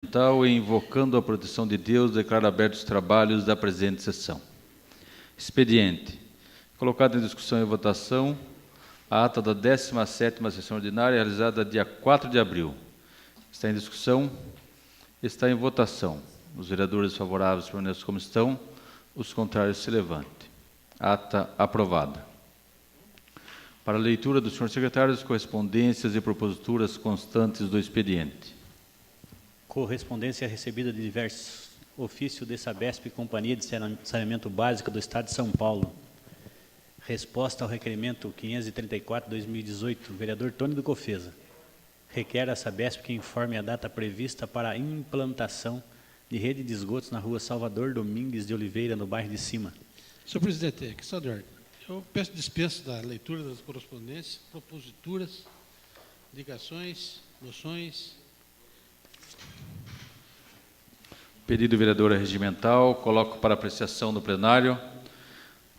E invocando a proteção de Deus, declaro abertos os trabalhos da presente sessão. Expediente. Colocado em discussão e votação a ata da 17ª sessão ordinária, realizada dia 4 de abril. Está em discussão, está em votação. Os vereadores favoráveis permaneçam como estão, os contrários se levantem. Ata aprovada. Para a leitura do senhor secretário, as correspondências e proposituras constantes do expediente. Correspondência recebida de diversos ofícios de Sabesp e Companhia de Saneamento Básico do Estado de São Paulo. Resposta ao requerimento 534/2018, vereador Tony do Cofesa. Requer a Sabesp que informe a data prevista para a implantação de rede de esgotos na rua Salvador Domingues de Oliveira, no bairro de Cima. Senhor presidente, questão de ordem. Eu peço dispensa da leitura das correspondências, proposituras, ligações, moções. Pedido vereadora regimental, coloco para apreciação do plenário.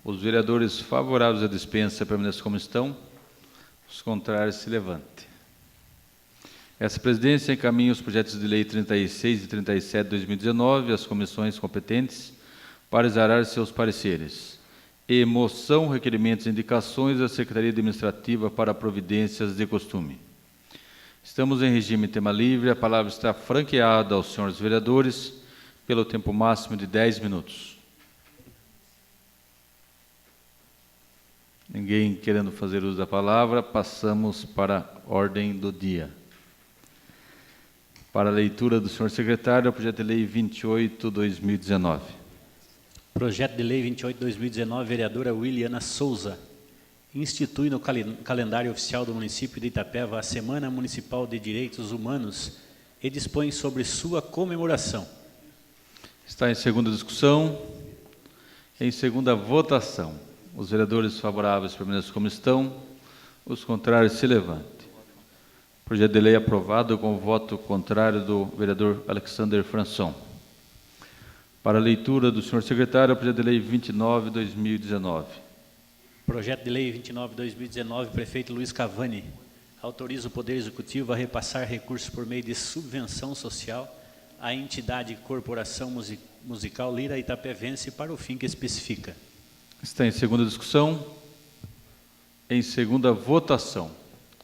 Os vereadores favoráveis à dispensa permaneçam como estão, os contrários se levantem. Essa presidência encaminha os projetos de lei 36 e 37 de 2019 às comissões competentes para exarar seus pareceres. E moção, requerimentos e indicações à Secretaria Administrativa para providências de costume. Estamos em regime tema livre, a palavra está franqueada aos senhores vereadores pelo tempo máximo de 10 minutos. Ninguém querendo fazer uso da palavra, passamos para a ordem do dia. Para a leitura do senhor secretário, o projeto de lei 28/2019. Projeto de lei 28/2019, vereadora Wiliana Souza. Institui no calendário oficial do município de Itapeva a Semana Municipal de Direitos Humanos e dispõe sobre sua comemoração. Está em segunda discussão. Em segunda votação. Os vereadores favoráveis permaneçam como estão, os contrários se levantem. Projeto de lei aprovado com o voto contrário do vereador Alexander Françon. Para a leitura do senhor secretário, o projeto de lei 29/2019. Projeto de lei 29/2019, prefeito Luiz Cavani, autoriza o Poder Executivo a repassar recursos por meio de subvenção social à entidade Corporação Musical Lira Itapevense para o fim que especifica. Está em segunda discussão. Em segunda votação.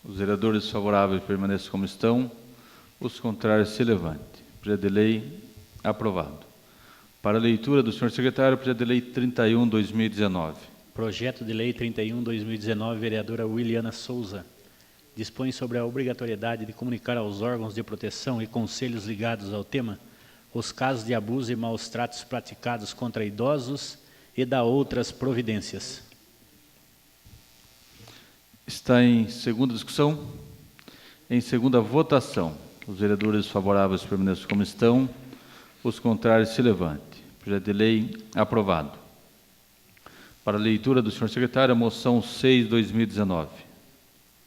Os vereadores favoráveis permaneçam como estão, os contrários se levantem. Projeto de lei aprovado. Para a leitura do senhor secretário, projeto de lei 31/2019. Projeto de lei 31/2019, vereadora Wiliana Souza, dispõe sobre a obrigatoriedade de comunicar aos órgãos de proteção e conselhos ligados ao tema os casos de abuso e maus tratos praticados contra idosos e da outras providências. Está em segunda discussão. Em segunda votação. Os vereadores favoráveis permaneçam como estão, os contrários se levantem. Projeto de lei aprovado. Para a leitura do senhor secretário, a moção 6/2019.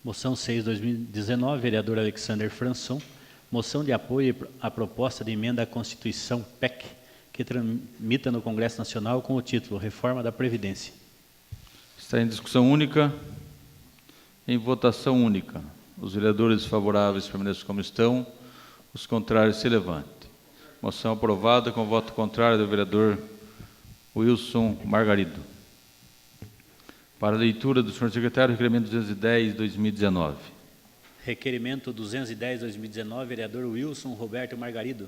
Moção 6/2019, vereador Alexander Françon, moção de apoio à proposta de emenda à Constituição PEC, que tramita no Congresso Nacional com o título Reforma da Previdência. Está em discussão única. Em votação única. Os vereadores favoráveis permaneçam como estão, os contrários se levantem. Moção aprovada com voto contrário do vereador Wilson Margarido. Para a leitura do senhor secretário, requerimento 210/2019. Requerimento 210/2019, vereador Wilson Roberto Margarido.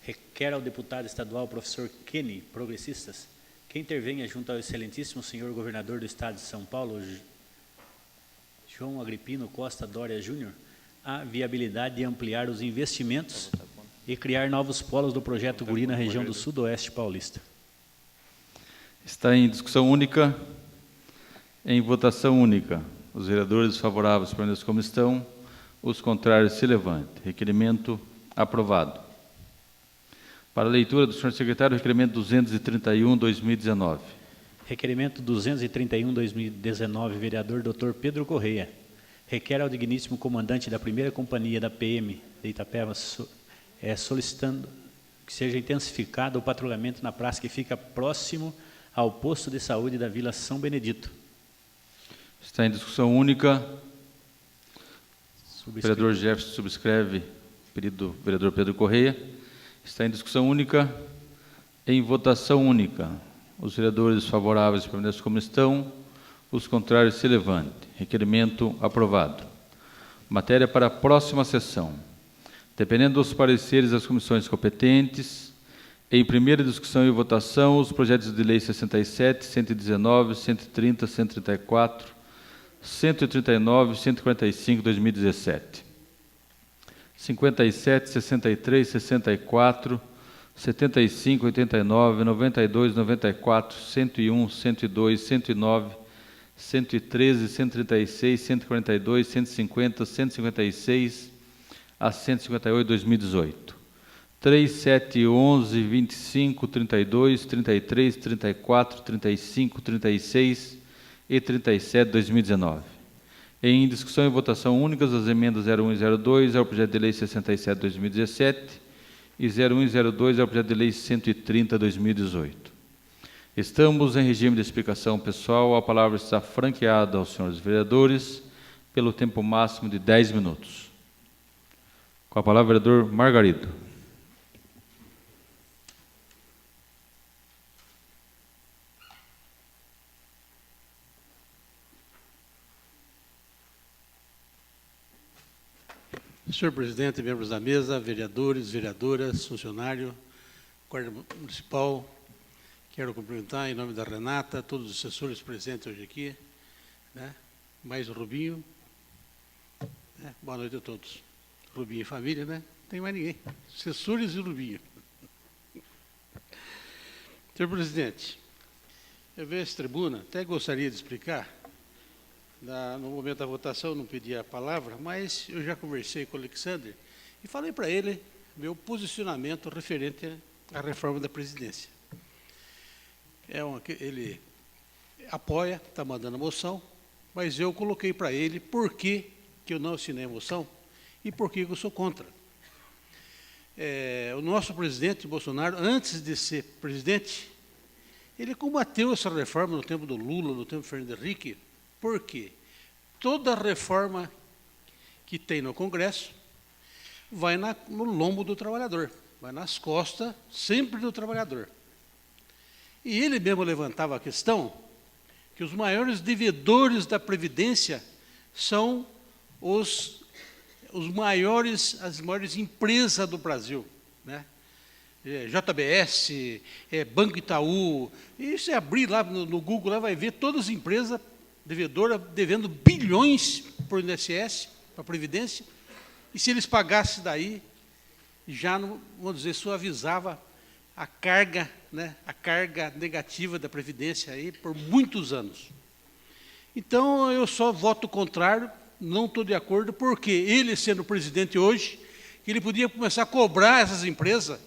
Requer ao deputado estadual professor Kenny, progressistas, que intervenha junto ao excelentíssimo senhor governador do estado de São Paulo, João Agripino Costa Dória Júnior, a viabilidade de ampliar os investimentos e criar novos polos do projeto Guri na região do sudoeste paulista. Está em discussão única. Em votação única. Os vereadores favoráveis permaneçam como estão, os contrários se levantem. Requerimento aprovado. Para a leitura do senhor secretário, requerimento 231/2019. Requerimento 231/2019, vereador Dr. Pedro Correia. Requer ao digníssimo comandante da primeira companhia da PM de Itapeva, solicitando que seja intensificado o patrulhamento na praça que fica próximo ao posto de saúde da Vila São Benedito. Está em discussão única. O vereador Jefferson subscreve pedido do vereador Pedro Correia. Está em discussão única. Em votação única. Os vereadores favoráveis permaneçam como estão. Os contrários se levantem. Requerimento aprovado. Matéria para a próxima sessão. Dependendo dos pareceres das comissões competentes, em primeira discussão e votação, os projetos de lei 67, 119, 130, 134, 139 e 145, 2017. 57, 63, 64, 75, 89, 92, 94, 101, 102, 109, 113, 136, 142, 150, 156 a 158, 2018. 3, 7, 11, 25, 32, 33, 34, 35, 36 e 37, 2019. Em discussão e votação únicas, as emendas 01 e 02 ao projeto de lei 67, 2017 e 01 e 02 ao projeto de lei 130, 2018. Estamos em regime de explicação pessoal. A palavra está franqueada aos senhores vereadores pelo tempo máximo de 10 minutos. Com a palavra, vereador Margarido. Senhor presidente, membros da mesa, vereadores, vereadoras, funcionário, Guarda Municipal, quero cumprimentar em nome da Renata, todos os assessores presentes hoje aqui, né? Mais o Rubinho. Boa noite a todos. Rubinho e família, né? Não tem mais ninguém. Assessores e Rubinho. Senhor presidente, eu vejo essa tribuna, até gostaria de explicar. No momento da votação eu não pedi a palavra, mas eu já conversei com o Alexandre e falei para ele meu posicionamento referente à reforma da presidência. Ele apoia, está mandando a moção, mas eu coloquei para ele por que eu não assinei a moção e por que eu sou contra. O nosso presidente Bolsonaro, antes de ser presidente, ele combateu essa reforma no tempo do Lula, no tempo do Fernando Henrique. Por quê? Toda reforma que tem no Congresso vai no lombo do trabalhador, vai nas costas sempre do trabalhador. E ele mesmo levantava a questão que os maiores devedores da Previdência são as maiores empresas do Brasil, né? JBS, Banco Itaú, e se abrir lá no Google, lá vai ver todas as empresas devedora devendo bilhões para o INSS, para a Previdência, e se eles pagassem daí, já, vamos dizer, suavizava a carga, né, a carga negativa da Previdência aí por muitos anos. Então, eu só voto contrário, não estou de acordo, porque ele, sendo presidente hoje, ele podia começar a cobrar essas empresas,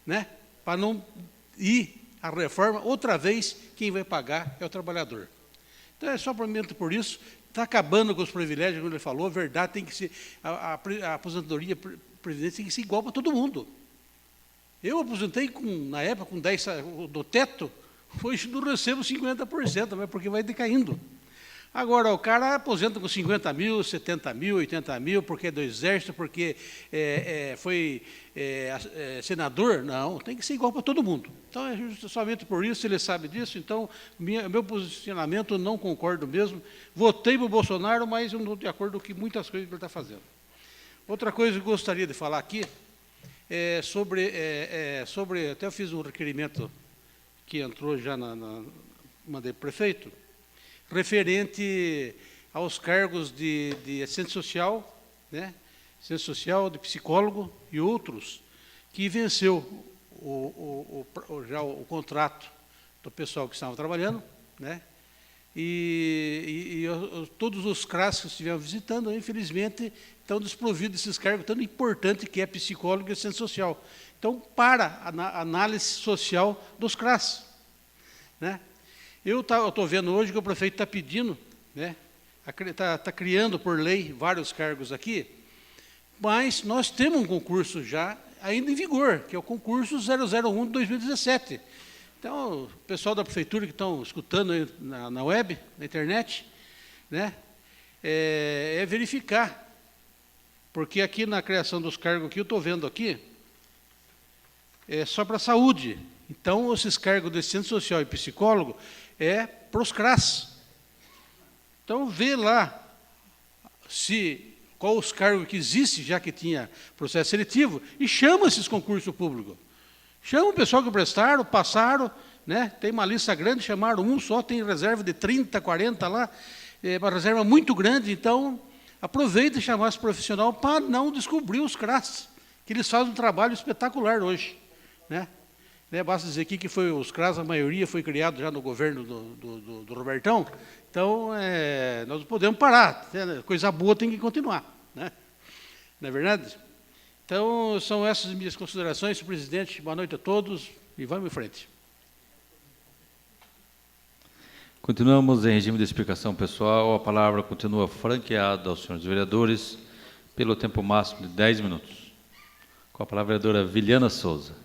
né, para não ir a reforma, outra vez, quem vai pagar é o trabalhador. Então, é só prometo por isso, está acabando com os privilégios, como ele falou, a verdade tem que ser, a aposentadoria previdência tem que ser igual para todo mundo. Eu aposentei, na época, com 10 do teto, hoje não recebo 50%, mas porque vai decaindo. Agora, o cara aposenta com 50 mil, 70 mil, 80 mil, porque é do Exército, porque foi senador. Não, tem que ser igual para todo mundo. Então, é somente por isso, ele sabe disso. Então, meu posicionamento, não concordo mesmo. Votei para o Bolsonaro, mas eu não estou de acordo com muitas coisas que ele está fazendo. Outra coisa que eu gostaria de falar aqui é sobre até eu fiz um requerimento que entrou já mandei para o prefeito, referente aos cargos de assistente social, né, assistente social, de psicólogo e outros, que venceu já o contrato do pessoal que estava trabalhando, né, e todos os CRAS que estiveram visitando, infelizmente, estão desprovidos desses cargos tão importantes que é psicólogo e assistente social. Então, para a análise social dos CRAS, né? Eu estou vendo hoje que o prefeito está pedindo, né, está criando por lei vários cargos aqui, mas nós temos um concurso já ainda em vigor, que é o concurso 001 de 2017. Então, o pessoal da prefeitura que estão escutando aí na web, na internet, né, verificar Porque aqui na criação dos cargos que eu estou vendo aqui, é só para a saúde. Então, esses cargos de assistente social e psicólogo é para os CRAS. Então, vê lá qual os cargos que existem, já que tinha processo seletivo, e chama esses concursos públicos. Chama o pessoal que prestaram, passaram, né? Tem uma lista grande, chamaram um só, tem reserva de 30, 40 lá, é uma reserva muito grande, então aproveita e chamar esse profissional para não descobrir os CRAS, que eles fazem um trabalho espetacular hoje, né? Basta dizer aqui que os CRAS, a maioria foi criado já no governo do Robertão, então nós não podemos parar, coisa boa tem que continuar, né? Não é verdade? Então, são essas minhas considerações, senhor presidente. Boa noite a todos e vamos em frente. Continuamos em regime de explicação pessoal. A palavra continua franqueada aos senhores vereadores pelo tempo máximo de 10 minutos. Com a palavra a vereadora Viliana Souza.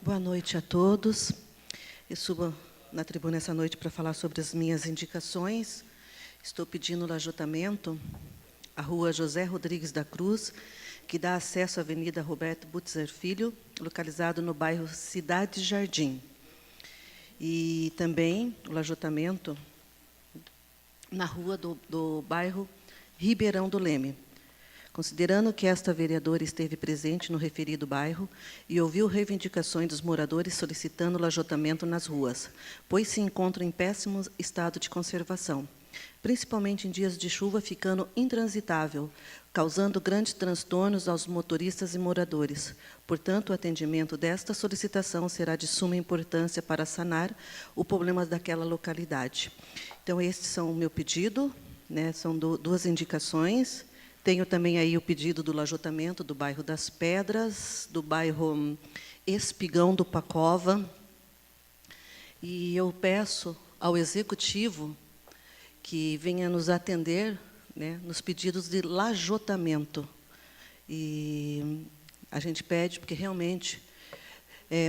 Boa noite a todos. Eu subo na tribuna essa noite para falar sobre as minhas indicações. Estou pedindo o lajotamento à rua José Rodrigues da Cruz, que dá acesso à Avenida Roberto Butzer Filho, localizado no bairro Cidade Jardim. E também o lajotamento na rua do bairro Ribeirão do Leme. Considerando que esta vereadora esteve presente no referido bairro e ouviu reivindicações dos moradores solicitando lajotamento nas ruas, pois se encontram em péssimo estado de conservação, principalmente em dias de chuva, ficando intransitável, causando grandes transtornos aos motoristas e moradores. Portanto, o atendimento desta solicitação será de suma importância para sanar o problema daquela localidade. Então, estes são o meu pedido, né, são duas indicações. Tenho também aí o pedido do lajotamento do bairro das Pedras, do bairro Espigão do Pacova. E eu peço ao Executivo que venha nos atender, né, nos pedidos de lajotamento. E a gente pede, porque realmente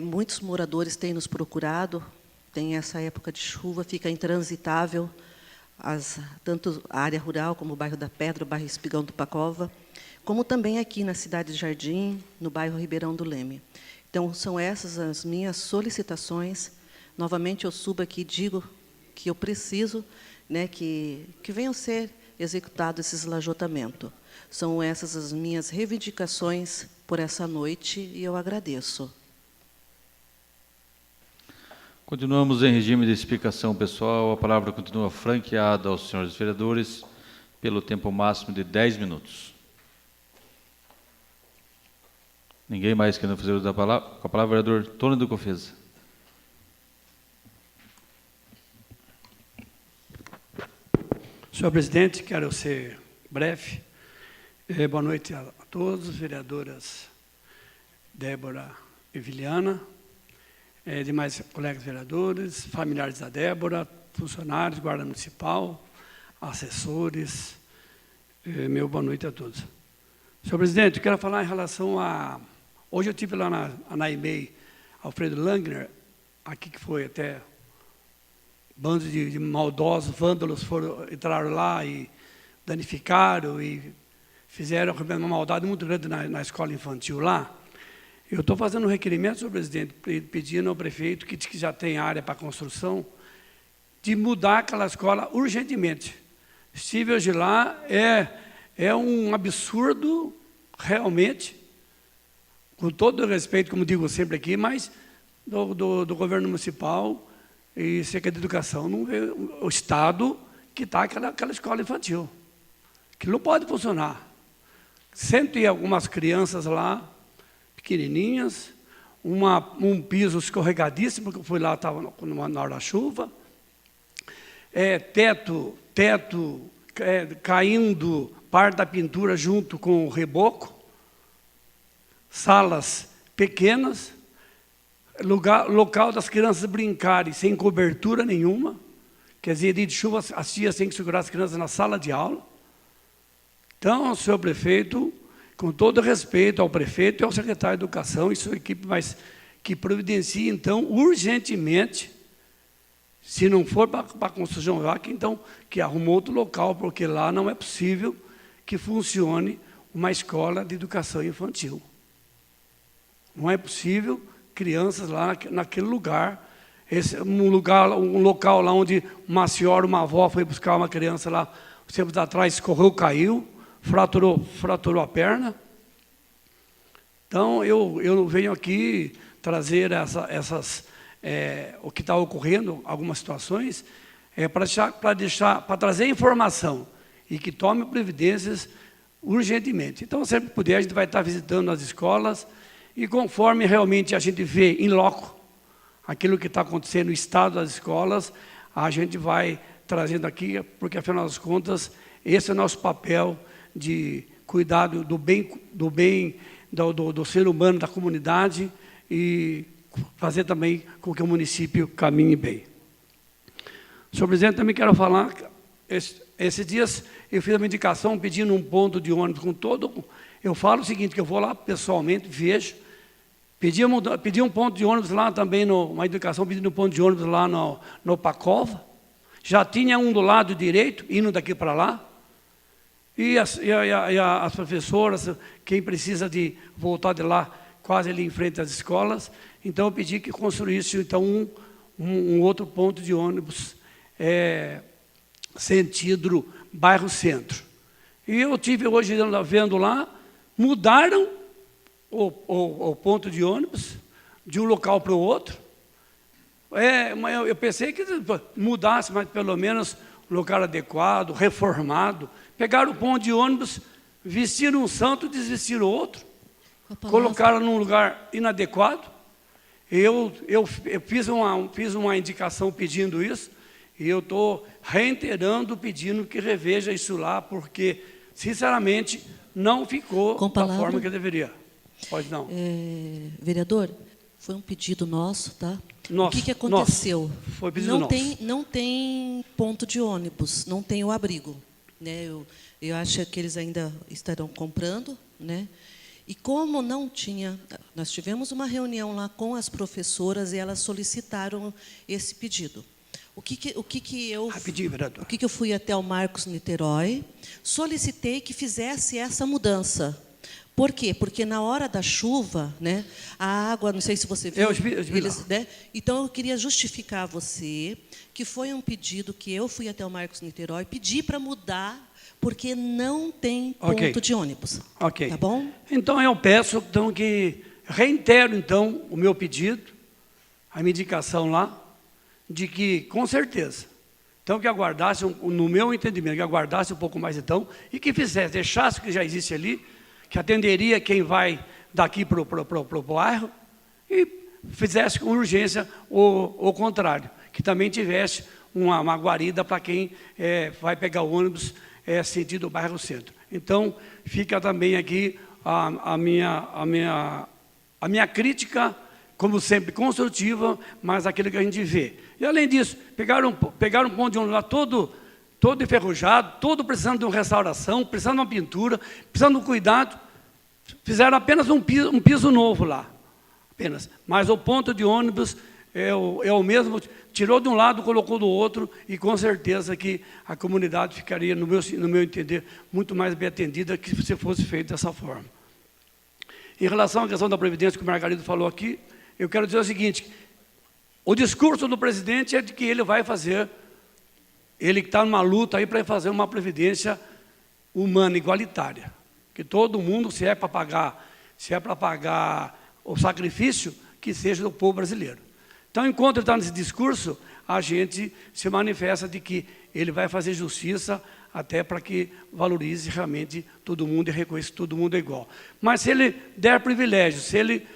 muitos moradores têm nos procurado, tem essa época de chuva, fica intransitável, tanto a área rural, como o bairro da Pedra, o bairro Espigão do Pacova, como também aqui na Cidade de Jardim, no bairro Ribeirão do Leme. Então, são essas as minhas solicitações. Novamente, eu subo aqui e digo que eu preciso, né, que venham ser executados esses lajotamentos. São essas as minhas reivindicações por essa noite e eu agradeço. Continuamos em regime de explicação pessoal. A palavra continua franqueada aos senhores vereadores pelo tempo máximo de 10 minutos. Ninguém mais querendo fazer uso da palavra? Com a palavra, vereador Tony do Cofesa. Senhor presidente, quero ser breve. Boa noite a todos, vereadoras Débora e Viliana, demais colegas vereadores, familiares da Débora, funcionários, guarda municipal, assessores. Meu boa noite a todos. Senhor presidente, eu quero falar em relação a... Hoje eu estive lá na EMEI, Alfredo Langner, aqui que foi até... bandos de maldosos, vândalos entraram lá e danificaram e fizeram uma maldade muito grande na escola infantil lá. Eu estou fazendo um requerimento, senhor presidente, pedindo ao prefeito, que diz que já tem área para construção, de mudar aquela escola urgentemente. Estive hoje lá, é um absurdo, realmente, com todo o respeito, como digo sempre aqui, mas do governo municipal e Secretaria de Educação, não vê o Estado que está aquela escola infantil. Que não pode funcionar. Sempre algumas crianças lá, pequenininhas, um piso escorregadíssimo, que eu fui lá, estava na hora da chuva, teto caindo, parte da pintura junto com o reboco, salas pequenas, local das crianças brincarem sem cobertura nenhuma, quer dizer, dia de chuva, as tias têm que segurar as crianças na sala de aula, Então, senhor prefeito, com todo respeito ao prefeito e ao secretário de Educação e sua equipe, mas que providencie, então, urgentemente, se não for para a construção lá, então, que arrume outro local, porque lá não é possível que funcione uma escola de educação infantil. Não é possível crianças lá naquele lugar, um local lá onde uma senhora, uma avó foi buscar uma criança lá, tempos atrás, escorreu, caiu, fraturou a perna. Então, eu venho aqui trazer o que está ocorrendo, algumas situações, para trazer informação e que tome providências urgentemente. Então, sempre puder, a gente vai estar visitando as escolas e conforme realmente a gente vê em loco aquilo que está acontecendo no estado das escolas, a gente vai trazendo aqui, porque, afinal das contas, esse é o nosso papel de cuidar do ser humano, da comunidade e fazer também com que o município caminhe bem. Senhor presidente, também quero falar, esses dias eu fiz uma indicação pedindo um ponto de ônibus com todo... Eu falo o seguinte, que eu vou lá pessoalmente, vejo, pedi um ponto de ônibus lá também, uma indicação pedindo um ponto de ônibus lá no Pacova, já tinha um do lado direito, indo daqui para lá, e as professoras, quem precisa de voltar de lá, quase ali em frente às escolas, então eu pedi que construísse então um outro ponto de ônibus sentido bairro Centro. E eu tive hoje vendo lá, mudaram o ponto de ônibus de um local para o outro. Eu pensei que mudasse, mas pelo menos um local adequado, reformado. Pegaram o ponto de ônibus, vestiram um santo, desvestiram o outro, colocaram num lugar inadequado. Eu fiz uma indicação pedindo isso, e eu estou reiterando, pedindo que reveja isso lá, porque, sinceramente, não ficou da forma que deveria. Pode não. Vereador, foi um pedido nosso, tá? Nosso, o que aconteceu? Foi pedido nosso. Não tem ponto de ônibus, não tem o abrigo. Né? Eu acho que eles ainda estarão comprando, né? E como não tinha, nós tivemos uma reunião lá com as professoras e elas solicitaram esse pedido. O que eu fui até o Marcos Niterói, solicitei que fizesse essa mudança. Por quê? Porque na hora da chuva, né, a água, não sei se você viu, né? Então eu queria justificar a você que foi um pedido que eu fui até o Marcos Niterói, pedi para mudar, porque não tem ponto de ônibus. Ok. Tá bom? Então eu peço então, que reitero então o meu pedido, a minha indicação lá, de que, com certeza, então que aguardasse, no meu entendimento, que aguardasse um pouco mais então, e que fizesse, deixasse o que já existe ali, que atenderia quem vai daqui para o bairro, e fizesse com urgência o contrário, que também tivesse uma guarida para quem vai pegar o ônibus sentido bairro Centro. Então, fica também aqui a minha crítica, como sempre, construtiva, mas aquilo que a gente vê. E, além disso, pegaram um ponto de ônibus lá todo enferrujado, todo precisando de uma restauração, precisando de uma pintura, precisando de um cuidado. Fizeram apenas um piso novo lá, apenas. Mas o ponto de ônibus é o mesmo, tirou de um lado, colocou do outro, e com certeza que a comunidade ficaria, no meu entender, muito mais bem atendida que se fosse feito dessa forma. Em relação à questão da Previdência, que o Margarido falou aqui, eu quero dizer o seguinte: o discurso do presidente é de que ele vai fazer, ele está numa luta aí para fazer uma Previdência humana, igualitária, que todo mundo, se é para pagar o sacrifício, que seja do povo brasileiro. Então, enquanto ele está nesse discurso, a gente se manifesta de que ele vai fazer justiça até para que valorize realmente todo mundo e reconheça que todo mundo é igual. Mas se ele der privilégio, se ele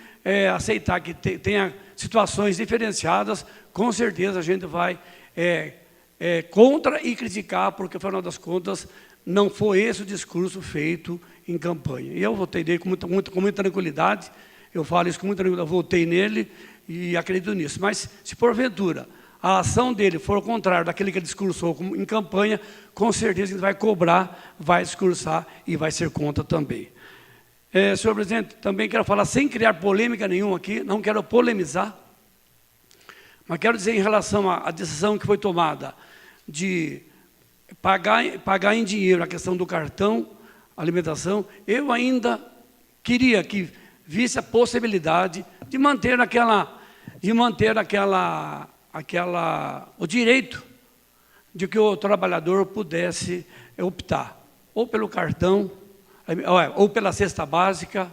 aceitar que tenha situações diferenciadas, com certeza a gente vai contra e criticar, porque, afinal das contas, não foi esse o discurso feito em campanha. E eu votei nele com muita tranquilidade, eu falo isso com muita tranquilidade, votei nele e acredito nisso. Mas, se porventura a ação dele for o contrário daquele que ele discursou em campanha, com certeza ele vai cobrar, vai discursar e vai ser contra também. Senhor presidente, também quero falar, sem criar polêmica nenhuma aqui, não quero polemizar, mas quero dizer em relação à decisão que foi tomada de pagar em dinheiro a questão do cartão, alimentação, eu ainda queria que visse a possibilidade de manter o direito de que o trabalhador pudesse optar, ou pelo cartão, ou pela cesta básica,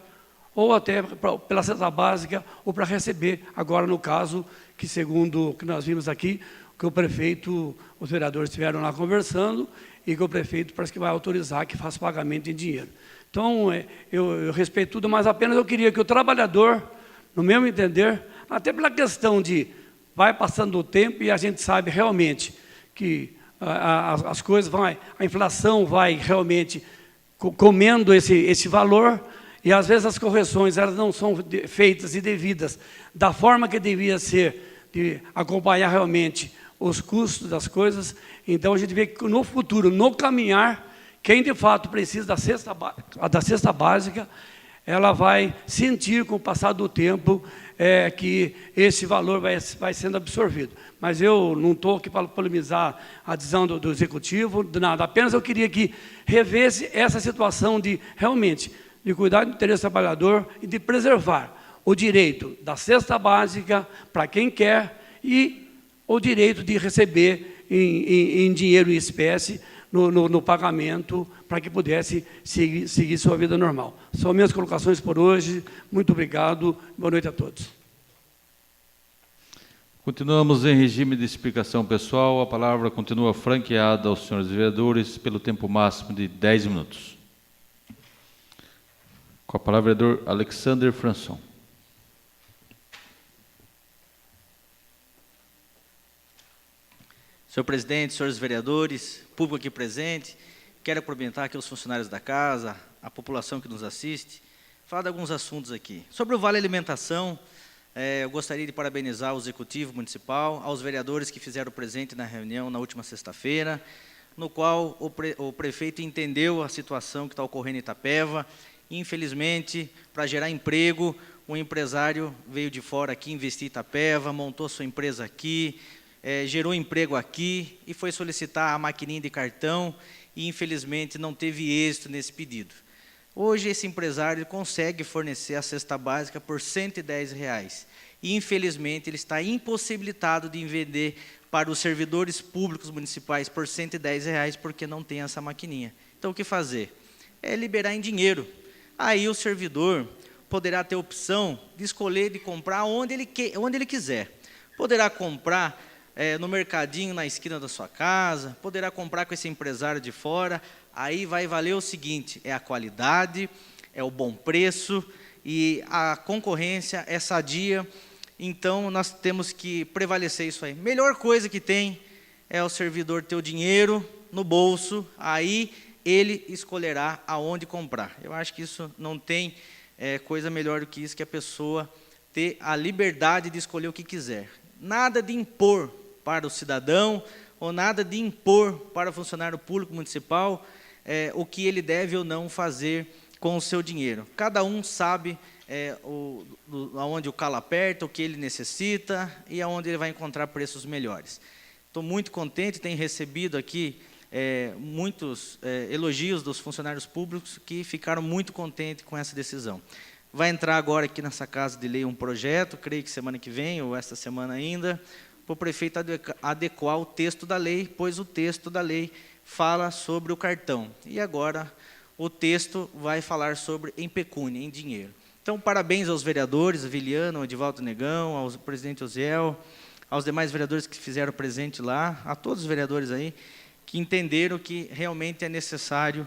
ou até pela cesta básica, ou para receber, agora no caso, que segundo o que nós vimos aqui, que o prefeito, os vereadores estiveram lá conversando, e que o prefeito parece que vai autorizar que faça pagamento em dinheiro. Então, eu respeito tudo, mas apenas eu queria que o trabalhador, no meu entender, até pela questão de vai passando o tempo e a gente sabe realmente que as coisas a inflação vai realmente comendo esse valor, e às vezes as correções elas não são feitas e devidas da forma que devia ser, de acompanhar realmente os custos das coisas. Então a gente vê que no futuro, no caminhar, quem de fato precisa da cesta básica, ela vai sentir com o passar do tempo que esse valor vai sendo absorvido. Mas eu não estou aqui para polemizar a decisão do Executivo, de nada. Apenas eu queria que revesse essa situação de, realmente, de cuidar do interesse do trabalhador e de preservar o direito da cesta básica para quem quer e o direito de receber em dinheiro em espécie no pagamento, para que pudesse seguir sua vida normal. São minhas colocações por hoje. Muito obrigado. Boa noite a todos. Continuamos em regime de explicação pessoal. A palavra continua franqueada aos senhores vereadores pelo tempo máximo de 10 minutos. Com a palavra, vereador Alexander Françon. Senhor presidente, senhores vereadores, público aqui presente, quero cumprimentar aqui os funcionários da casa, a população que nos assiste, falar de alguns assuntos aqui. Sobre o Vale Alimentação, eu gostaria de parabenizar o Executivo Municipal, aos vereadores que fizeram presente na reunião na última sexta-feira, no qual o prefeito entendeu a situação que está ocorrendo em Itapeva. Infelizmente, para gerar emprego, um empresário veio de fora aqui investir em Itapeva, montou sua empresa aqui, gerou emprego aqui e foi solicitar a maquininha de cartão e, infelizmente, não teve êxito nesse pedido. Hoje, esse empresário consegue fornecer a cesta básica por R$ 110. E, infelizmente, ele está impossibilitado de vender para os servidores públicos municipais por R$ 110 porque não tem essa maquininha. Então, o que fazer? É liberar em dinheiro. Aí o servidor poderá ter a opção de escolher de comprar onde ele quiser. Poderá comprar no mercadinho na esquina da sua casa, poderá comprar com esse empresário de fora. Aí vai valer o seguinte, é a qualidade, é o bom preço e a concorrência é sadia. Então, nós temos que prevalecer isso aí. Melhor coisa que tem é o servidor ter o dinheiro no bolso, aí ele escolherá aonde comprar. Eu acho que isso não tem coisa melhor do que isso, que a pessoa ter a liberdade de escolher o que quiser. Nada de impor para o cidadão, ou nada de impor para o funcionário público municipal o que ele deve ou não fazer com o seu dinheiro. Cada um sabe aonde o calo aperta, o que ele necessita e aonde ele vai encontrar preços melhores. Estou muito contente, tenho recebido aqui muitos elogios dos funcionários públicos que ficaram muito contentes com essa decisão. Vai entrar agora aqui nessa Casa de Lei um projeto, creio que semana que vem, ou esta semana ainda, para o prefeito adequar o texto da lei, pois o texto da lei fala sobre o cartão. E agora o texto vai falar sobre em pecúnia, em dinheiro. Então, parabéns aos vereadores, a Viliana, ao Edivaldo Negão, ao presidente Osiel, aos demais vereadores que fizeram presente lá, a todos os vereadores aí, que entenderam que realmente é necessário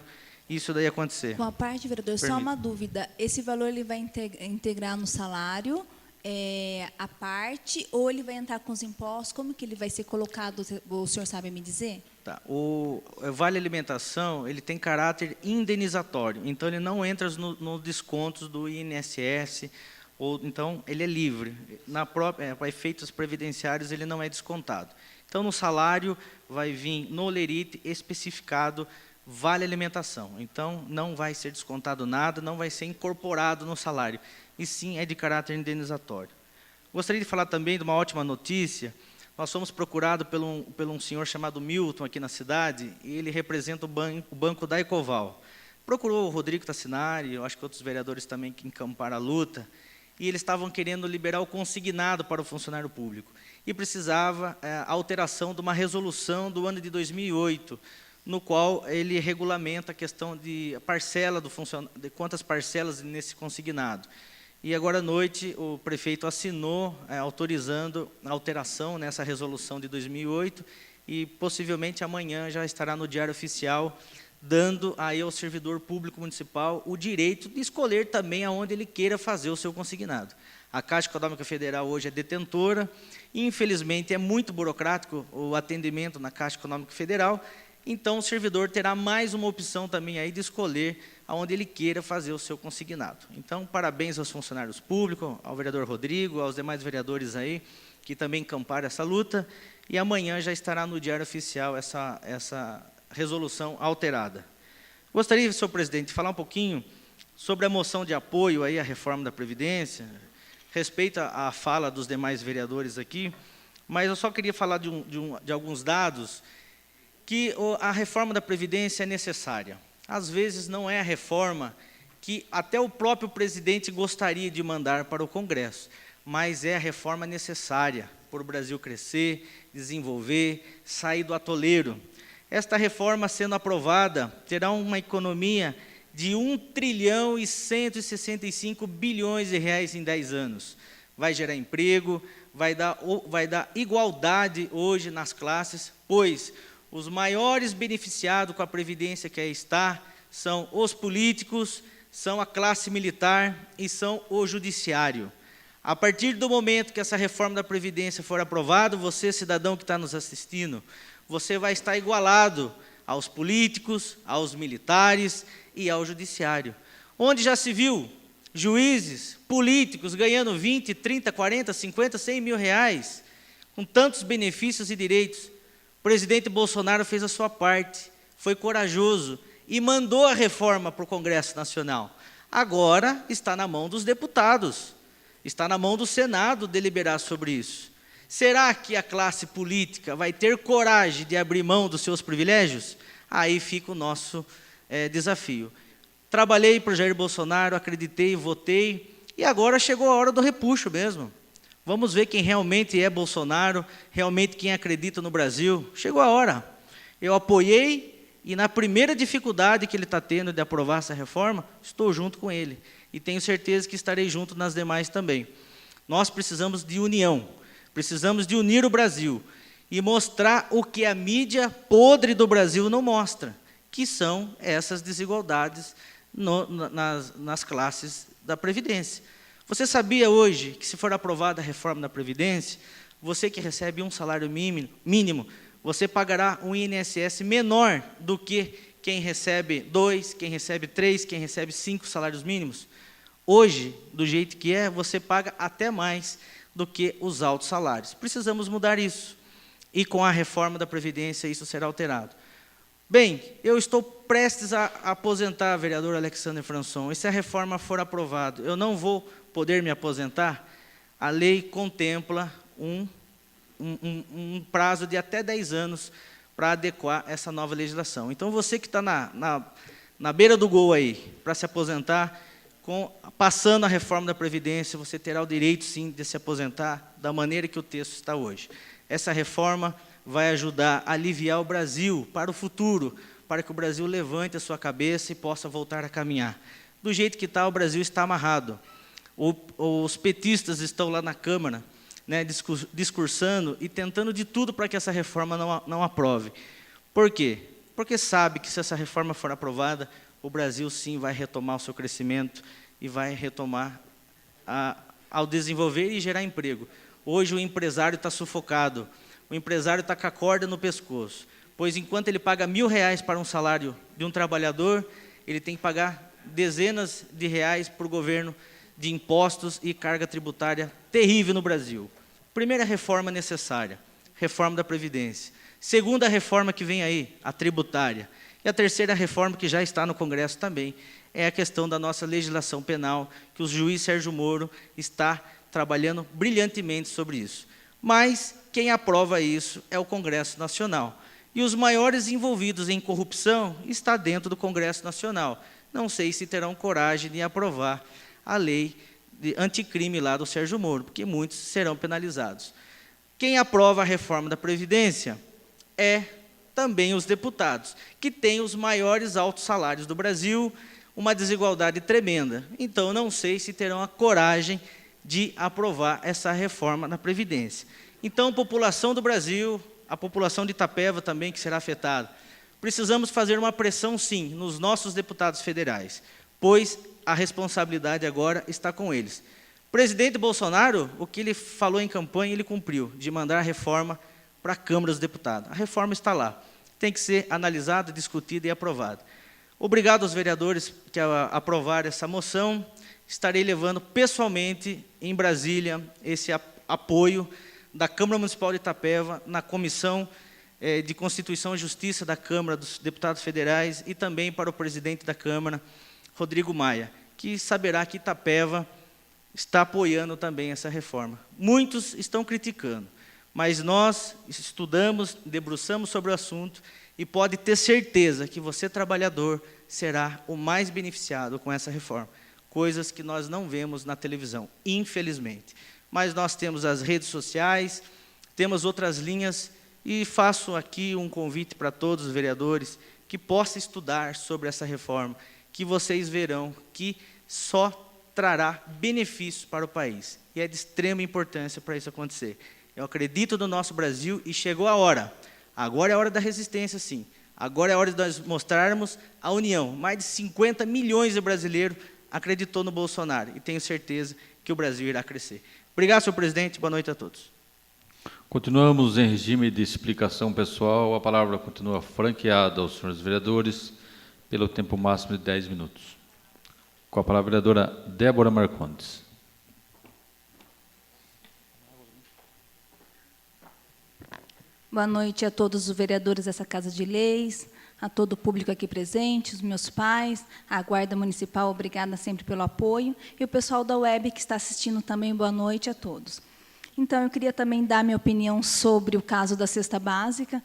isso daí acontecer. Uma parte, vereador, só uma dúvida. Esse valor ele vai integrar no salário, a parte, ou ele vai entrar com os impostos? Como que ele vai ser colocado, o senhor sabe me dizer? Tá. O Vale Alimentação, ele tem caráter indenizatório, então ele não entra nos descontos do INSS ou então ele é livre. Para efeitos previdenciários, ele não é descontado. Então, no salário, vai vir no lerite especificado vale alimentação. Então, não vai ser descontado nada, não vai ser incorporado no salário, e sim é de caráter indenizatório. Gostaria de falar também de uma ótima notícia. Nós fomos procurados por um senhor chamado Milton aqui na cidade, e ele representa o banco da Ecoval. Procurou o Rodrigo Tassinari, eu acho que outros vereadores também que encamparam a luta, e eles estavam querendo liberar o consignado para o funcionário público. E precisava a alteração de uma resolução do ano de 2008, no qual ele regulamenta a questão de parcela de quantas parcelas nesse consignado. E agora à noite o prefeito assinou autorizando a alteração nessa resolução de 2008 e possivelmente amanhã já estará no Diário Oficial, dando aí ao servidor público municipal o direito de escolher também aonde ele queira fazer o seu consignado. A Caixa Econômica Federal hoje é detentora, e infelizmente é muito burocrático o atendimento na Caixa Econômica Federal, então o servidor terá mais uma opção também aí de escolher aonde ele queira fazer o seu consignado. Então, parabéns aos funcionários públicos, ao vereador Rodrigo, aos demais vereadores aí, que também encamparam essa luta, e amanhã já estará no Diário Oficial essa resolução alterada. Gostaria, senhor presidente, de falar um pouquinho sobre a moção de apoio aí à reforma da Previdência, respeito à fala dos demais vereadores aqui, mas eu só queria falar de alguns dados que a reforma da Previdência é necessária. Às vezes não é a reforma que até o próprio presidente gostaria de mandar para o Congresso, mas é a reforma necessária para o Brasil crescer, desenvolver, sair do atoleiro. Esta reforma sendo aprovada terá uma economia de 1.165 bilhões de reais em 10 anos. Vai gerar emprego, vai dar igualdade hoje nas classes, pois os maiores beneficiados com a Previdência que aí está são os políticos, são a classe militar e são o judiciário. A partir do momento que essa reforma da Previdência for aprovada, você, cidadão que está nos assistindo, você vai estar igualado aos políticos, aos militares e ao judiciário. Onde já se viu juízes, políticos ganhando 20, 30, 40, 50, 100 mil reais, com tantos benefícios e direitos. O presidente Bolsonaro fez a sua parte, foi corajoso e mandou a reforma para o Congresso Nacional. Agora está na mão dos deputados, está na mão do Senado deliberar sobre isso. Será que a classe política vai ter coragem de abrir mão dos seus privilégios? Aí fica o nosso desafio. Trabalhei para o Jair Bolsonaro, acreditei, votei, e agora chegou a hora do repuxo mesmo. Vamos ver quem realmente é Bolsonaro, realmente quem acredita no Brasil. Chegou a hora. Eu apoiei, e na primeira dificuldade que ele está tendo de aprovar essa reforma, estou junto com ele. E tenho certeza que estarei junto nas demais também. Nós precisamos de união, precisamos de unir o Brasil e mostrar o que a mídia podre do Brasil não mostra, que são essas desigualdades nas classes da Previdência. Você sabia hoje que, se for aprovada a reforma da Previdência, você que recebe um salário mínimo, você pagará um INSS menor do que quem recebe 2, quem recebe 3, quem recebe 5 salários mínimos? Hoje, do jeito que é, você paga até mais do que os altos salários. Precisamos mudar isso. E com a reforma da Previdência isso será alterado. Bem, eu estou prestes a aposentar, vereador Alexandre Françon, e se a reforma for aprovada, eu não vou poder me aposentar. A lei contempla um prazo de até 10 anos para adequar essa nova legislação. Então, você que está na beira do gol aí, para se aposentar, passando a reforma da Previdência, você terá o direito, sim, de se aposentar da maneira que o texto está hoje. Essa reforma vai ajudar a aliviar o Brasil para o futuro, para que o Brasil levante a sua cabeça e possa voltar a caminhar. Do jeito que está, o Brasil está amarrado. Os petistas estão lá na Câmara, né, discursando e tentando de tudo para que essa reforma não aprove. Por quê? Porque sabe que, se essa reforma for aprovada, o Brasil sim vai retomar o seu crescimento e vai retomar ao desenvolver e gerar emprego. Hoje o empresário está sufocado, o empresário está com a corda no pescoço, pois enquanto ele paga R$1.000 para um salário de um trabalhador, ele tem que pagar dezenas de reais para o governo de impostos e carga tributária terrível no Brasil. Primeira reforma necessária, reforma da Previdência. Segunda reforma que vem aí, a tributária. E a terceira reforma, que já está no Congresso também, é a questão da nossa legislação penal, que o juiz Sérgio Moro está trabalhando brilhantemente sobre isso. Mas quem aprova isso é o Congresso Nacional. E os maiores envolvidos em corrupção está dentro do Congresso Nacional. Não sei se terão coragem de aprovar a lei de anticrime lá do Sérgio Moro, porque muitos serão penalizados. Quem aprova a reforma da Previdência é também os deputados, que têm os maiores altos salários do Brasil, uma desigualdade tremenda. Então, não sei se terão a coragem de aprovar essa reforma na Previdência. Então, a população do Brasil, a população de Itapeva também, que será afetada, precisamos fazer uma pressão, sim, nos nossos deputados federais, pois a responsabilidade agora está com eles. O presidente Bolsonaro, o que ele falou em campanha, ele cumpriu, de mandar a reforma para a Câmara dos Deputados. A reforma está lá, tem que ser analisada, discutida e aprovada. Obrigado aos vereadores que aprovaram essa moção. Estarei levando pessoalmente em Brasília esse apoio da Câmara Municipal de Itapeva, na Comissão de Constituição e Justiça da Câmara dos Deputados Federais e também para o presidente da Câmara, Rodrigo Maia, que saberá que Itapeva está apoiando também essa reforma. Muitos estão criticando, mas nós estudamos, debruçamos sobre o assunto e pode ter certeza que você, trabalhador, será o mais beneficiado com essa reforma. Coisas que nós não vemos na televisão, infelizmente. Mas nós temos as redes sociais, temos outras linhas, e faço aqui um convite para todos os vereadores que possam estudar sobre essa reforma, que vocês verão que só trará benefícios para o país. E é de extrema importância para isso acontecer. Eu acredito no nosso Brasil e chegou a hora. Agora é a hora da resistência, sim. Agora é a hora de nós mostrarmos a união. Mais de 50 milhões de brasileiros acreditou no Bolsonaro e tenho certeza que o Brasil irá crescer. Obrigado, senhor presidente. Boa noite a todos. Continuamos em regime de explicação pessoal. A palavra continua franqueada aos senhores vereadores pelo tempo máximo de 10 minutos. Com a palavra a vereadora Débora Marcondes. Boa noite a todos os vereadores dessa Casa de Leis, a todo o público aqui presente, os meus pais, a Guarda Municipal, obrigada sempre pelo apoio, e o pessoal da web que está assistindo também, boa noite a todos. Então, eu queria também dar minha opinião sobre o caso da cesta básica.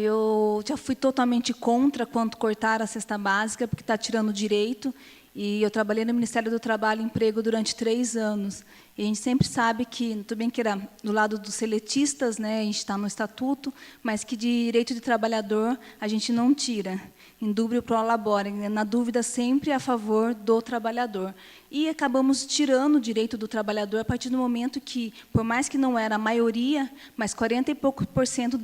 Eu já fui totalmente contra quando cortar a cesta básica, porque está tirando direito, e eu trabalhei no Ministério do Trabalho e Emprego durante 3 anos. E a gente sempre sabe que, tudo bem que era do lado dos seletistas, a gente está no estatuto, mas que de direito de trabalhador a gente não tira. Em dúvida pro labore, na dúvida sempre a favor do trabalhador. E acabamos tirando o direito do trabalhador a partir do momento que, por mais que não era a maioria, mas 40 e pouco %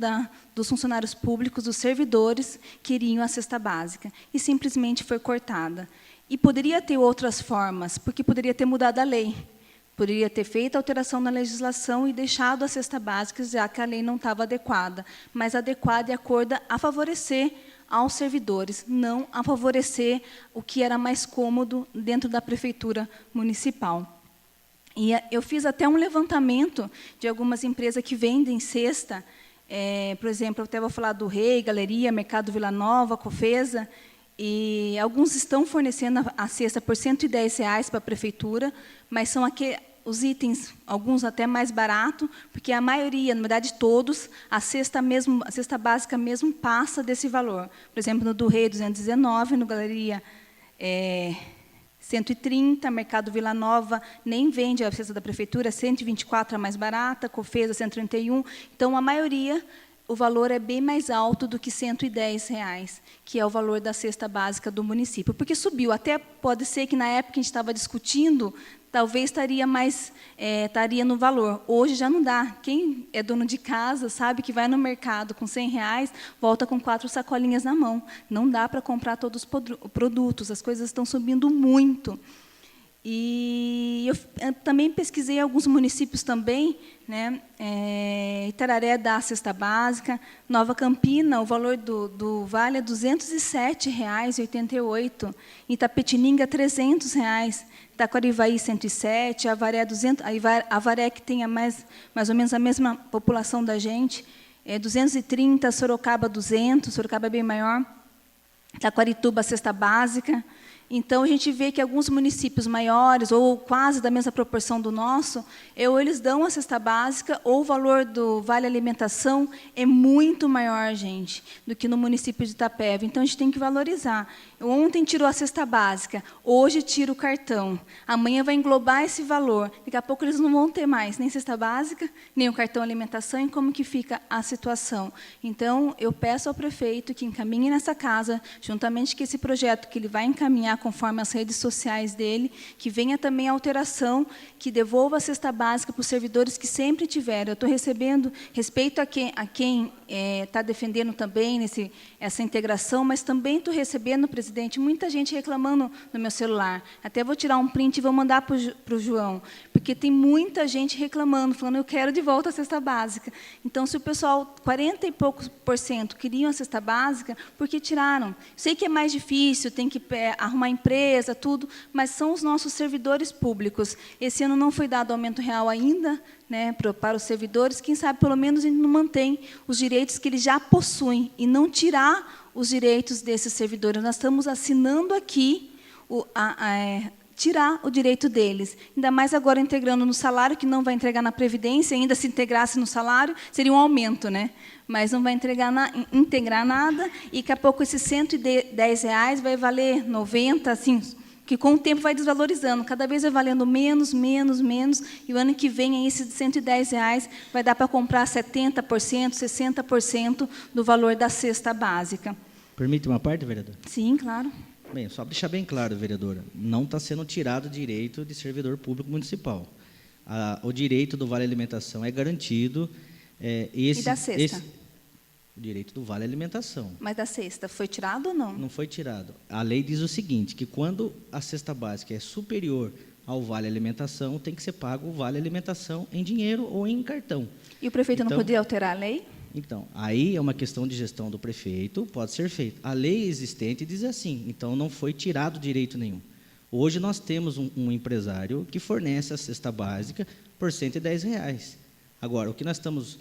dos funcionários públicos, dos servidores, queriam a cesta básica. E simplesmente foi cortada. E poderia ter outras formas, porque poderia ter mudado a lei. Poderia ter feito alteração na legislação e deixado a cesta básica, já que a lei não estava adequada, mas adequada e acorda a favorecer aos servidores, não a favorecer o que era mais cômodo dentro da prefeitura municipal. E eu fiz até um levantamento de algumas empresas que vendem cesta, por exemplo, eu até vou falar do Rei, Galeria, Mercado Vila Nova, Cofesa, e alguns estão fornecendo a cesta por R$ 110 para a prefeitura, mas são os itens, alguns até mais barato, porque a maioria, na verdade todos, a cesta básica mesmo passa desse valor. Por exemplo, no do Rei, 219, no Galeria, 130, Mercado Vila Nova nem vende a cesta da prefeitura, 124 a mais barata, Cofesa 131. Então, a maioria, o valor é bem mais alto do que R$ 110, que é o valor da cesta básica do município. Porque subiu, até pode ser que na época que a gente estava discutindo, talvez estaria no valor. Hoje já não dá. Quem é dono de casa sabe que vai no mercado com R$ 100, volta com 4 sacolinhas na mão. Não dá para comprar todos os produtos, as coisas estão subindo muito. E eu também pesquisei alguns municípios também, Itararé dá a cesta básica, Nova Campina, o valor do vale é R$ 207,88, Itapetininga R$ 300, Taquarivaí 107, Avaré 200, Avaré que tenha mais ou menos a mesma população da gente, 230, Sorocaba 200, Sorocaba é bem maior, Taquarituba, cesta básica. Então, a gente vê que alguns municípios maiores, ou quase da mesma proporção do nosso, ou eles dão a cesta básica, ou o valor do Vale Alimentação é muito maior, gente, do que no município de Itapeva. Então, a gente tem que valorizar. Ontem tirou a cesta básica, hoje tira o cartão. Amanhã vai englobar esse valor. Daqui a pouco eles não vão ter mais nem cesta básica, nem o cartão alimentação, e como que fica a situação. Então, eu peço ao prefeito que encaminhe nessa casa, juntamente com esse projeto que ele vai encaminhar conforme as redes sociais dele, que venha também a alteração, que devolva a cesta básica para os servidores que sempre tiveram. Eu estou recebendo, respeito a quem está defendendo também essa integração, mas também estou recebendo, presidente, muita gente reclamando no meu celular. Até vou tirar um print e vou mandar para o João, porque tem muita gente reclamando, falando, eu quero de volta a cesta básica. Então, se o pessoal, 40 e poucos % queriam a cesta básica, por que tiraram? Sei que é mais difícil, tem que arrumar empresa, tudo, mas são os nossos servidores públicos. Esse ano não foi dado aumento real ainda, né, para os servidores, quem sabe, pelo menos, a gente não mantém os direitos que eles já possuem, e não tirar os direitos desses servidores. Nós estamos assinando aqui tirar o direito deles. Ainda mais agora integrando no salário, que não vai entregar na Previdência, ainda se integrasse no salário, seria um aumento, né? Mas não vai integrar nada, e daqui a pouco esses R$110 vai valer 90, assim, que com o tempo vai desvalorizando, cada vez vai valendo menos, e o ano que vem, aí, esses R$110 vai dar para comprar 70%, 60% do valor da cesta básica. Permite uma parte, vereador? Sim, claro. Bem, só para deixar bem claro, vereadora, não está sendo tirado o direito de servidor público municipal. O direito do Vale Alimentação é garantido. E da cesta? O direito do Vale Alimentação. Mas da cesta, foi tirado ou não? Não foi tirado. A lei diz o seguinte, que quando a cesta básica é superior ao Vale Alimentação, tem que ser pago o Vale Alimentação em dinheiro ou em cartão. E o prefeito não podia alterar a lei? Então, aí é uma questão de gestão do prefeito, pode ser feito. A lei existente diz assim, então não foi tirado direito nenhum. Hoje nós temos um empresário que fornece a cesta básica por R$110. Agora, o que nós estamos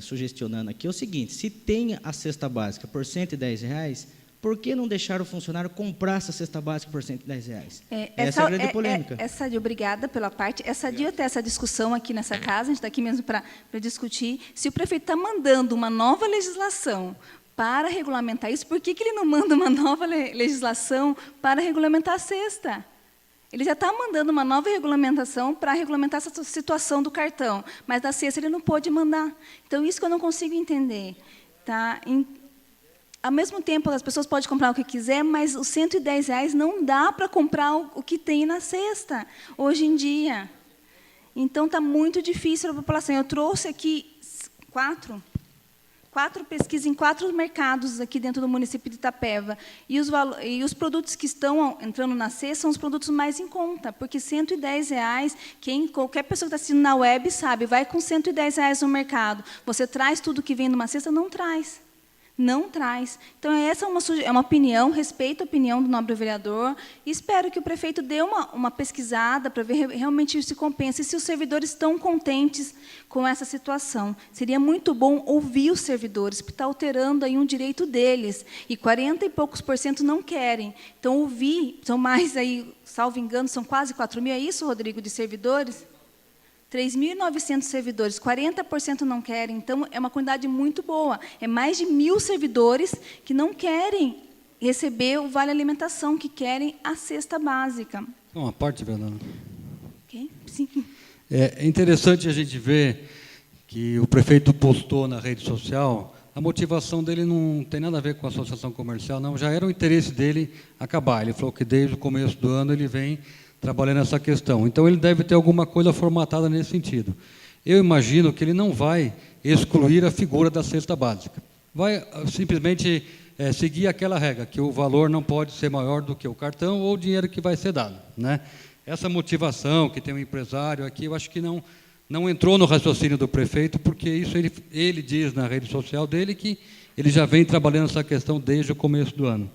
sugestionando aqui é o seguinte, se tem a cesta básica por R$110, por que não deixar o funcionário comprar essa cesta básica por R$110? Essa é a grande polêmica. Obrigada pela parte. Essa dia até essa discussão aqui nessa casa, a gente está aqui mesmo para discutir. Se o prefeito está mandando uma nova legislação para regulamentar isso, por que ele não manda uma nova legislação para regulamentar a cesta? Ele já está mandando uma nova regulamentação para regulamentar essa situação do cartão, mas da cesta ele não pôde mandar. Então, isso que eu não consigo entender. Tá? Ao mesmo tempo, as pessoas podem comprar o que quiser, mas os R$110 não dá para comprar o que tem na cesta, hoje em dia. Então, está muito difícil para a população. Eu trouxe aqui quatro pesquisas em 4 mercados aqui dentro do município de Itapeva. E os produtos que estão entrando na cesta são os produtos mais em conta, porque R$110, qualquer pessoa que está assistindo na web sabe, vai com R$110 no mercado, você traz tudo que vem numa cesta? Não traz. Não traz. Então, essa é uma opinião, respeito a opinião do nobre vereador, e espero que o prefeito dê uma pesquisada para ver realmente se compensa, e se os servidores estão contentes com essa situação. Seria muito bom ouvir os servidores, porque está alterando aí um direito deles, e 40 e poucos % não querem. Então, ouvir, são mais aí, salvo engano, são quase 4.000, é isso, Rodrigo, de servidores? 3.900 servidores, 40% não querem, então é uma quantidade muito boa. É mais de 1.000 servidores que não querem receber o Vale Alimentação, que querem a cesta básica. Uma parte, Fernanda. Okay? Sim. É interessante a gente ver que o prefeito postou na rede social, a motivação dele não tem nada a ver com a associação comercial, não, já era o interesse dele acabar. Ele falou que desde o começo do ano ele vem trabalhando essa questão. Então, ele deve ter alguma coisa formatada nesse sentido. Eu imagino que ele não vai excluir a figura da cesta básica. Vai simplesmente seguir aquela regra, que o valor não pode ser maior do que o cartão ou o dinheiro que vai ser dado, né? Essa motivação que tem um empresário aqui, eu acho que não entrou no raciocínio do prefeito, porque isso ele diz na rede social dele que ele já vem trabalhando essa questão desde o começo do ano.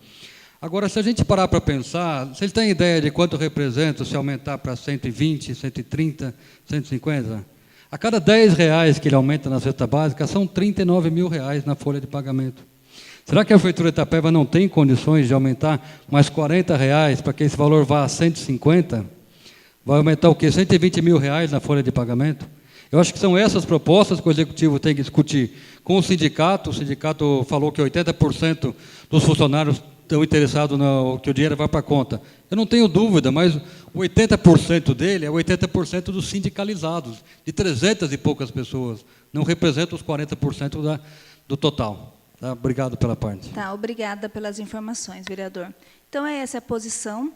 Agora, se a gente parar para pensar, vocês têm ideia de quanto representa se aumentar para 120, 130, 150? A cada R$10 que ele aumenta na cesta básica, são R$39 mil na folha de pagamento. Será que a Prefeitura de Itapeva não tem condições de aumentar mais R$40 para que esse valor vá a 150? Vai aumentar o quê? R$120 mil na folha de pagamento? Eu acho que são essas propostas que o Executivo tem que discutir com o sindicato. O sindicato falou que 80% dos funcionários estão interessados que o dinheiro vá para a conta. Eu não tenho dúvida, mas o 80% dele é o 80% dos sindicalizados, de 300 e poucas pessoas. Não representa os 40% do total. Tá? Obrigado pela parte. Tá, obrigada pelas informações, vereador. Então, essa é a posição.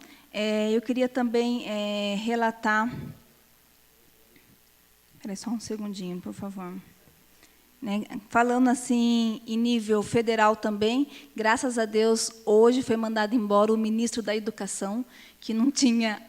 Eu queria também relatar... Espera só um segundinho, por favor. Falando assim, em nível federal também, graças a Deus, hoje foi mandado embora o ministro da Educação, que não tinha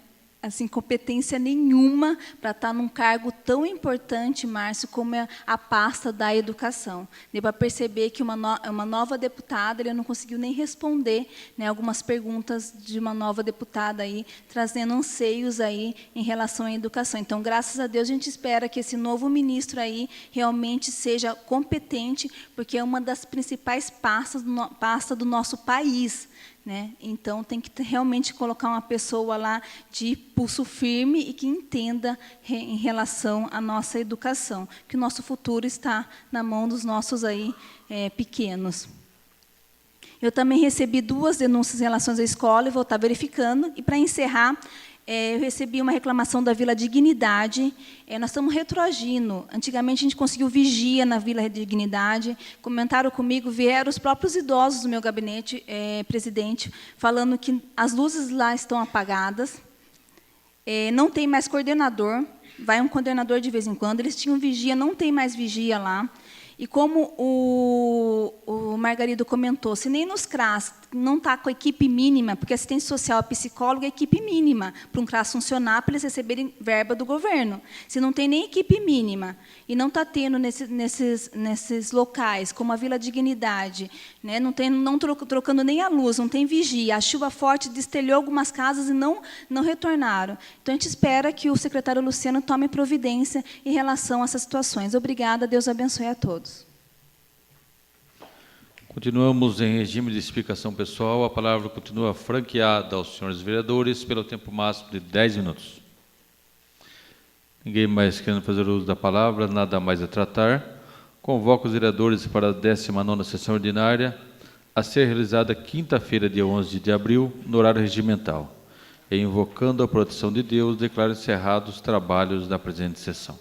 assim, competência nenhuma para estar num cargo tão importante, Márcio, como é a pasta da educação. Deu para perceber que uma nova deputada, ele não conseguiu nem responder, né, algumas perguntas de uma nova deputada, aí, trazendo anseios aí em relação à educação. Então, graças a Deus, a gente espera que esse novo ministro aí realmente seja competente, porque é uma das principais pastas do nosso país. Né? Então, tem que realmente colocar uma pessoa lá de pulso firme e que entenda em relação à nossa educação, que o nosso futuro está na mão dos nossos aí, pequenos. Eu também recebi 2 denúncias em relação à escola e vou estar verificando. E, para encerrar, eu recebi uma reclamação da Vila Dignidade. Nós estamos retroagindo. Antigamente, a gente conseguiu vigia na Vila Dignidade. Comentaram comigo, vieram os próprios idosos do meu gabinete, presidente, falando que as luzes lá estão apagadas, não tem mais coordenador, vai um coordenador de vez em quando, eles tinham vigia, não tem mais vigia lá. E como o Margarido comentou, se nem nos CRAS não está com a equipe mínima, porque assistente social, psicólogo é equipe mínima para um CRAS funcionar, para eles receberem verba do governo. Se não tem nem equipe mínima e não está tendo nesses locais, como a Vila Dignidade, né, não trocando nem a luz, não tem vigia, a chuva forte destelhou algumas casas e não retornaram. Então, a gente espera que o secretário Luciano tome providência em relação a essas situações. Obrigada, Deus abençoe a todos. Continuamos em regime de explicação pessoal. A palavra continua franqueada aos senhores vereadores pelo tempo máximo de 10 minutos. Ninguém mais querendo fazer uso da palavra, nada mais a tratar. Convoco os vereadores para a 19ª sessão ordinária, a ser realizada quinta-feira, dia 11 de abril, no horário regimental. E, invocando a proteção de Deus, declaro encerrados os trabalhos da presente sessão.